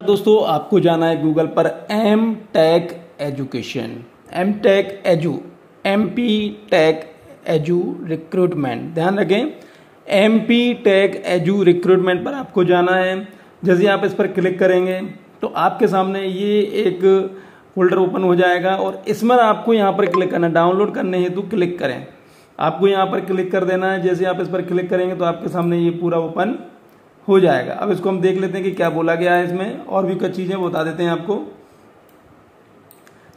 दोस्तों आपको जाना है गूगल पर M tech education, M tech edu, MP tech edu recruitment. ध्यान रखें, MP टेक एजू रिक्रूटमेंट पर आपको जाना है। जैसे आप इस पर क्लिक करेंगे तो आपके सामने ये एक फोल्डर ओपन हो जाएगा और इसमें आपको यहाँ पर क्लिक करना है। डाउनलोड करने हेतु क्लिक करें, आपको यहाँ पर क्लिक कर देना है। जैसे आप इस पर क्लिक करेंगे तो आपके सामने ये पूरा ओपन हो जाएगा। अब इसको हम देख लेते हैं कि क्या बोला गया है इसमें, और भी कुछ चीजें बता देते हैं आपको।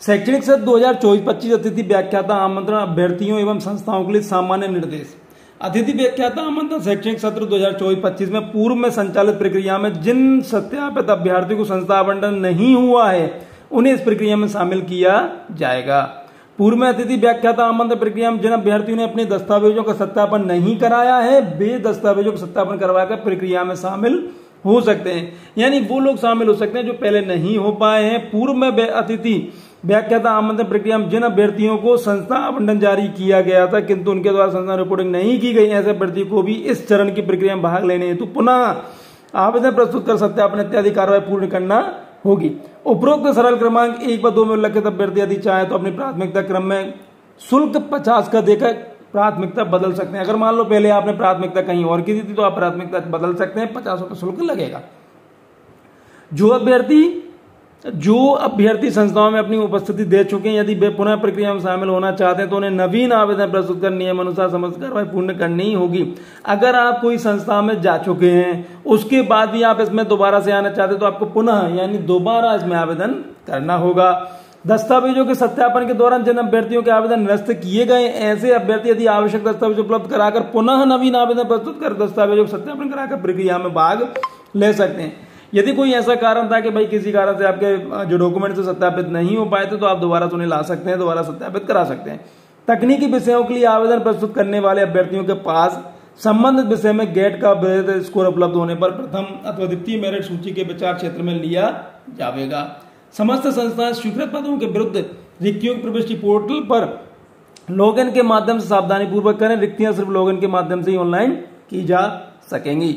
शैक्षणिक सत्र 2024-25 अतिथि व्याख्याता आमंत्रण अभ्यर्थियों एवं संस्थाओं के लिए सामान्य निर्देश। अतिथि व्याख्याता आमंत्रण शैक्षणिक सत्र 2024-25 में पूर्व में संचालित प्रक्रिया में जिन सत्यापित अभ्यर्थियों को संस्था आवंटन नहीं हुआ है उन्हें इस प्रक्रिया में शामिल किया जाएगा। पूर्व में अतिथि व्याख्याता आमंत्रण प्रक्रिया में जिन अभ्यर्थियों ने अपने दस्तावेजों का सत्यापन नहीं कराया है वे दस्तावेजों का सत्यापन करवाकर प्रक्रिया में शामिल हो सकते हैं। यानी वो लोग शामिल हो सकते हैं जो पहले नहीं हो पाए हैं। पूर्व में अतिथि व्याख्याता आमंत्रण प्रक्रिया में जिन अभ्यर्थियों को संस्था आवंटन जारी किया गया था किंतु उनके द्वारा संस्था रिपोर्टिंग नहीं की गई, ऐसे अभ्यर्थी को भी इस चरण की प्रक्रिया में भाग लेने हेतु पुनः आवेदन प्रस्तुत कर सत्यापन इत्यादि कार्रवाई पूर्ण करना होगी। उपरोक्त सरल क्रमांक 1 व 2 में उल्लेखित अभ्यर्थी यदि चाहे तो अपनी प्राथमिकता क्रम में शुल्क 50 का देकर प्राथमिकता बदल सकते हैं। अगर मान लो पहले आपने प्राथमिकता कहीं और की थी तो आप प्राथमिकता बदल सकते हैं, 50 रुपये शुल्क लगेगा। जो अभ्यर्थी संस्थाओं में अपनी उपस्थिति दे चुके हैं यदि वे पुनः प्रक्रिया में शामिल होना चाहते हैं तो उन्हें नवीन आवेदन प्रस्तुत कर नियम अनुसार समस्त कार्रवाई पूर्ण करनी होगी। अगर आप कोई संस्था में जा चुके हैं उसके बाद भी आप इसमें दोबारा से आना चाहते हैं तो आपको पुनः यानी दोबारा इसमें आवेदन करना होगा। दस्तावेजों के सत्यापन के दौरान जिन अभ्यर्थियों के आवेदन निरस्त किए गए ऐसे अभ्यर्थी यदि आवश्यक दस्तावेज उपलब्ध कराकर पुनः नवीन आवेदन प्रस्तुत कर दस्तावेजों के सत्यापन कराकर प्रक्रिया में भाग ले सकते हैं। यदि कोई ऐसा कारण था कि भाई किसी कारण से आपके जो डॉक्यूमेंट से सत्यापित नहीं हो पाए थे तो आप दोबारा उन्हें ला सकते हैं, दोबारा सत्यापित करा सकते हैं। तकनीकी विषयों के लिए आवेदन प्रस्तुत करने वाले अभ्यर्थियों के पास संबंधित विषय में गेट का स्कोर उपलब्ध होने पर प्रथम अथवा द्वितीय मेरिट सूची के विचार क्षेत्र में लिया जाएगा। समस्त संस्थाएं स्वीकृत पदों के विरुद्ध रिक्तियों की प्रविष्टि पोर्टल पर लॉगिन के माध्यम से सावधानी पूर्वक करें। रिक्तियां सिर्फ लॉगिन के माध्यम से ही ऑनलाइन की जा सकेंगी।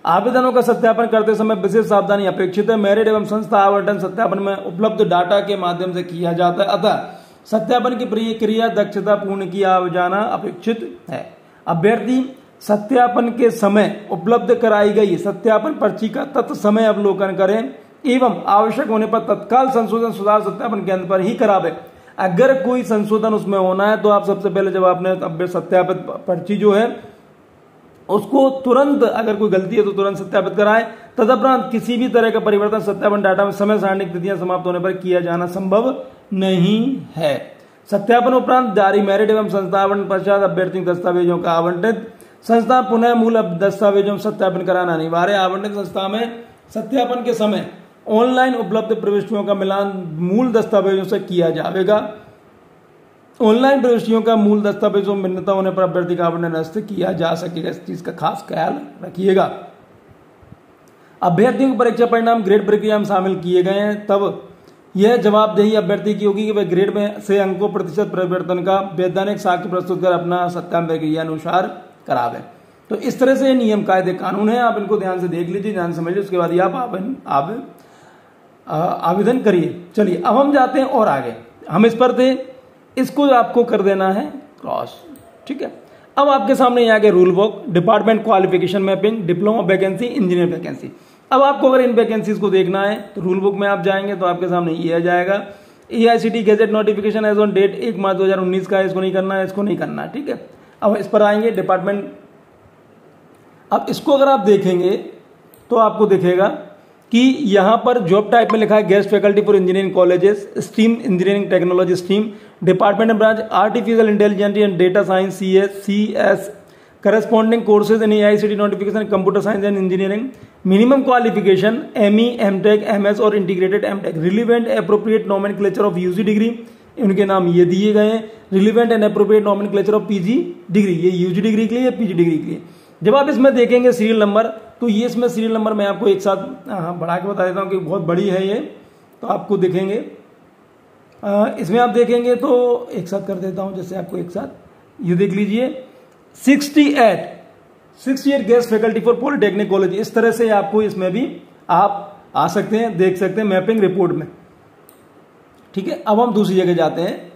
आवेदनों का सत्यापन करते समय विशेष सावधानी अपेक्षित है। मेरिट एवं संस्था आवंटन सत्यापन में उपलब्ध डाटा के माध्यम से किया जाता है, अतः सत्यापन की प्रक्रिया दक्षता पूर्ण किया जाना अपेक्षित है। अभ्यर्थी सत्यापन के समय उपलब्ध कराई गई सत्यापन पर्ची का तत्समय अवलोकन करें एवं आवश्यक होने पर तत्काल संशोधन सुधार सत्यापन केंद्र पर ही करावे। अगर कोई संशोधन उसमें होना है तो आप सबसे पहले जब आपने सत्यापित पर्ची जो है उसको तुरंत, अगर कोई गलती है तो तुरंत सत्यापित कराएं। तदुपरांत किसी भी तरह का परिवर्तन सत्यापन डाटा में समय सारणी तिथियां समाप्त होने पर किया जाना संभव नहीं है। सत्यापन उपरांत जारी मेरिट एवं संस्था आवंटन पश्चात अभ्यर्थी दस्तावेजों का आवंटित संस्था पुनः मूल दस्तावेजों सत्यापन कराना अनिवार्य। आवंटित संस्था में सत्यापन के समय ऑनलाइन उपलब्ध प्रविष्टियों का मिलान मूल दस्तावेजों से किया जाएगा। ऑनलाइन प्रविष्टियों का मूल दस्तावेजों में भिन्नता होने पर अभ्यर्थी का आवंटन निरस्त किया जा सकेगा। इस चीज का खास ख्याल रखिएगा। अभ्यर्थियों के परीक्षा परिणाम ग्रेड प्रक्रिया में शामिल किए गए हैं तब यह जवाबदेही अभ्यर्थी की होगी कि वह ग्रेड में से अंकों प्रतिशत परिवर्तन का वैधानिक साक्ष्य प्रस्तुत कर अपना सत्यापन प्रक्रिया अनुसार करावे। तो इस तरह से नियम कायदे कानून है, आप इनको ध्यान से देख लीजिए, ध्यान से समझिए, उसके बाद ही आप आवेदन करिए। चलिए अब हम जाते हैं और आगे। हम इस पर थे, इसको आपको कर देना है क्रॉस, ठीक है। अब आपके सामने यहाँ के rule book, department qualification mapping, diploma vacancy, engineer vacancy. अब आपको अगर इन वैकेंसीज को देखना है तो रूल बुक में आप जाएंगे तो आपके सामने ये आ जाएगा AICTE gazette notification as on date 1 March 2019 का। इसको नहीं करना है, इसको नहीं करना है, ठीक है। अब इस पर आएंगे डिपार्टमेंट। अब इसको अगर आप देखेंगे तो आपको दिखेगा कि यहां पर जॉब टाइप में लिखा है guest faculty for engineering colleges, stream engineering technology stream, department and branch artificial intelligence and data science CS, corresponding courses in AICTE notification computer science and engineering. Minimum qualification ME, MTech, MS और integrated MTech। Relevant appropriate nomenclature of UG degree, इनके नाम ये दिए गए हैं। Relevant and appropriate nomenclature of PG degree, ये UG degree के लिए, PG डिग्री के लिए। जब आप इसमें देखेंगे सीरियल नंबर तो ये इसमें सीरियल नंबर मैं आपको एक साथ बढ़ा के बता देता हूँ कि बहुत बड़ी है ये, तो आपको दिखेंगे इसमें आप देखेंगे तो एक साथ कर देता हूँ, जैसे आपको एक साथ ये देख लीजिए 68 guest faculty for polytechnic college. इस तरह से आपको इसमें भी आप आ सकते हैं, देख सकते हैं मैपिंग रिपोर्ट में। ठीक है, अब हम दूसरी जगह जाते हैं।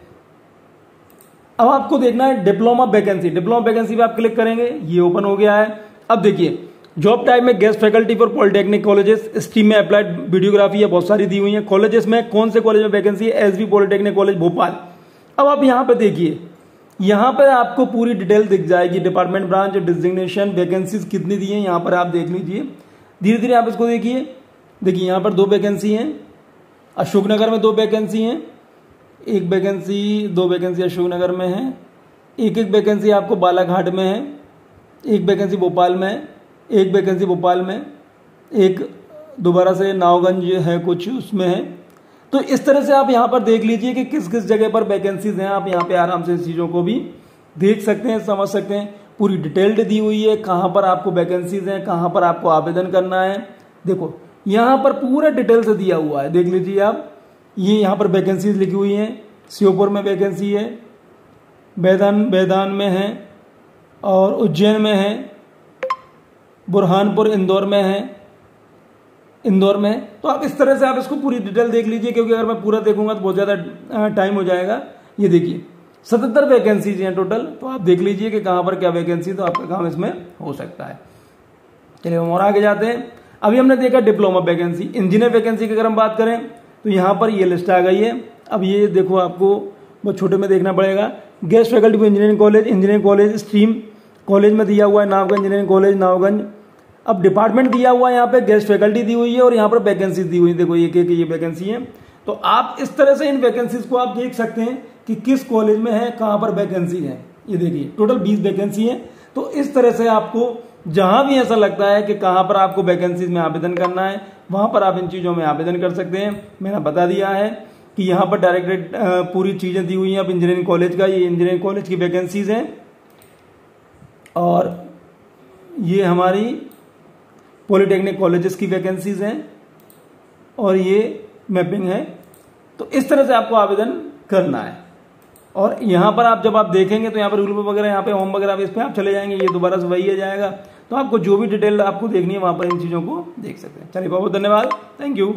अब आपको देखना है डिप्लोमा वैकेंसी। डिप्लोमा वैकेंसी पे आप क्लिक करेंगे, ये ओपन हो गया है। अब देखिए जॉब टाइप में guest faculty for polytechnic colleges, stream में अप्लाइड वीडियोग्राफी है, बहुत सारी दी हुई है। कॉलेजेस में कौन से कॉलेज में वैकेंसी है, एसवी पॉलिटेक्निक कॉलेज भोपाल। अब आप यहाँ पे देखिए, यहाँ पर आपको पूरी डिटेल दिख जाएगी, डिपार्टमेंट, ब्रांच, डिजिग्नेशन, वैकेंसीज कितनी दी है यहाँ पर आप देख लीजिए। धीरे धीरे आप इसको देखिए। देखिए यहाँ पर 2 वैकेंसी हैं, अशोकनगर में 2 वैकेंसी हैं, 1 वैकेंसी, 2 वैकेंसी अशोकनगर में है, एक वैकेंसी आपको बालाघाट में है, 1 वैकेंसी भोपाल में है, 1 वैकेंसी भोपाल में, एक दोबारा से नावगंज है कुछ उसमें है। तो इस तरह से आप यहाँ पर देख लीजिए कि किस किस जगह पर वैकेंसीज हैं। आप यहाँ पे आराम से इस चीज़ों को भी देख सकते हैं, समझ सकते हैं। पूरी डिटेल्ड दी हुई है, कहाँ पर आपको वैकेंसीज हैं, कहाँ पर आपको आवेदन करना है। देखो यहाँ पर पूरा डिटेल से दिया हुआ है, देख लीजिए आप। ये यहाँ पर वैकेंसीज लिखी हुई हैं। श्योपुर में वैकेंसी है, बैदान में है, और उज्जैन में है, बुरहानपुर इंदौर में है, तो आप इस तरह से आप इसको पूरी डिटेल देख लीजिए, क्योंकि अगर मैं पूरा देखूंगा तो बहुत ज़्यादा टाइम हो जाएगा। ये देखिए 77 वैकेंसीज हैं टोटल, तो आप देख लीजिए कि कहाँ पर क्या वैकेंसी, तो आपका काम इसमें हो सकता है। चलिए हम और आगे जाते हैं। अभी हमने देखा डिप्लोमा वैकेंसी। इंजीनियर वैकेंसी की अगर हम बात करें तो यहाँ पर ये लिस्ट आ गई है। अब ये देखो, आपको बहुत छोटे में देखना पड़ेगा। Guest faculty for engineering college stream college में दिया हुआ है नावगंज इंजीनियरिंग कॉलेज नावगंज। अब डिपार्टमेंट दिया हुआ है, यहाँ पे गेस्ट फैकल्टी दी हुई है, और यहाँ पर वैकेंसीज दी हुई है। देखो एक ये वैकेंसी है। तो आप इस तरह से इन वैकेंसीज को आप देख सकते हैं कि किस कॉलेज में है, कहाँ पर वैकेंसी है। ये देखिए टोटल 20 वैकेंसी है। तो इस तरह से आपको जहां भी ऐसा लगता है कि कहां पर आपको वैकेंसीज में आवेदन करना है, वहां पर आप इन चीजों में आवेदन कर सकते हैं। मैंने बता दिया है कि यहाँ पर डायरेक्ट पूरी चीजें दी हुई हैं। अब इंजीनियरिंग कॉलेज का, ये इंजीनियरिंग कॉलेज की वैकेंसीज हैं, और ये हमारी पॉलिटेक्निक कॉलेजेस की वैकेंसीज हैं, और ये मैपिंग है। तो इस तरह से आपको आवेदन करना है। और यहाँ पर आप जब आप देखेंगे तो यहाँ पर रूल वगैरह, यहाँ पे होम वगैरह, इस पर आप चले जाएंगे, ये दोबारा से वही आ जाएगा। तो आपको जो भी डिटेल आपको देखनी है वहाँ पर इन चीज़ों को देख सकते हैं। चलिए बहुत बहुत धन्यवाद, थैंक यू।